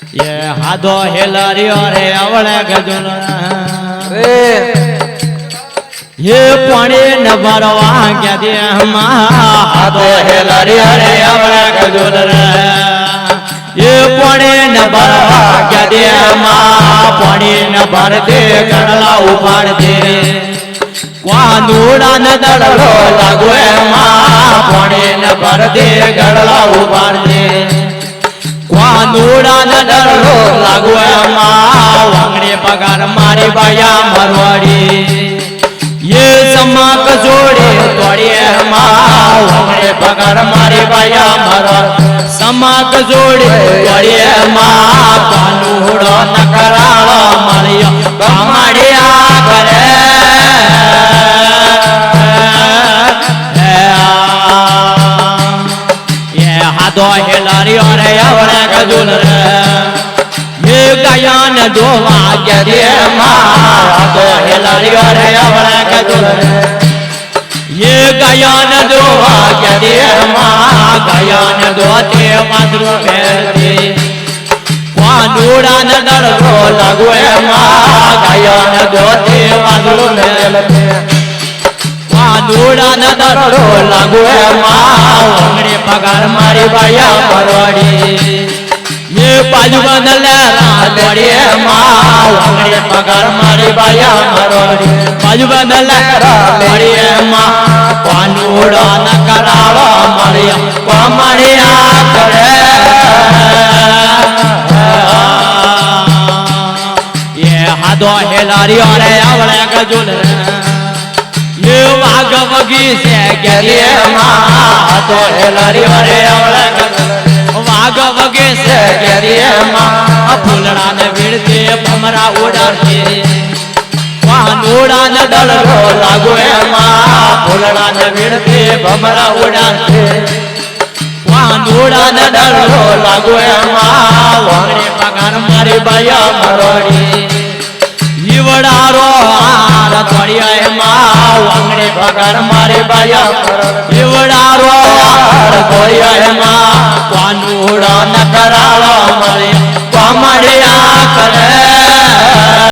ये हादो हेलरियो रे अवळे गजुन रे ये पाणी न भरवा क्या दे मा हादो हेलरियो रे अवळे गजुन रे ये पाणी न भरवा क्या दे मा पाणी न भर दे गणला उपाड़ दे क्वानूड़ा न दड़लो लागवे मा पाणी न भर दे गणला उपाड़ दे क्वानूड़ा न दड़लो लागवे मा वांगड़े पगार मारी बाया मरवाड़ी ये समाक जोड़े तोड़िए मा वांगड़े पगार मारी बाया मरवाड़ी समाक जोड़े तोड़िए मा क्वानूड़ा न करालो मारियो कमाड़िया करे हादो हेलरियो रे अवळे गजुन रे ये गायन दोवा गरे मा हादो हेलरियो रे अवळे गजुन रे ये गायन दोवा गरे मा गायन दोते माद्रु मेलते क्वानूड़ा न दड़लो लागवे मा गायन दोते माद्रु मेलते क्वानूड़ा न दड़लो लागवे मा वांगड़े पगार मारी बाया मरवाड़ी ये बाजूबन लेला तोड़ी मा वांगड़े पगार मारी बाया मरवाड़ी बाजूबन लेला तोड़ी मा क्वानूड़ा न करालो मारिया कमाड़िया करे ये हादो हेलरियो रे अवळे गजुन रे ये वाग वगी से गरे मा हादो हेलरियो रे अवळे गजुन वाग वगे से गरे मा फूलड़ा ने विड़ते भमरा उड़ाते क्वानूड़ा न दड़लो लागवे मा फूलड़ा ने विड़ते भमरा उड़ाते क्वानूड़ा न दड़लो लागवे मा वांगड़े पगार मारी बाया मरवाड़ी ईवड़ारो आर तोड़िया मा वांगड़े पगार मारी बाया ईवड़ारो आर तोड़िया मा क्वानूड़ा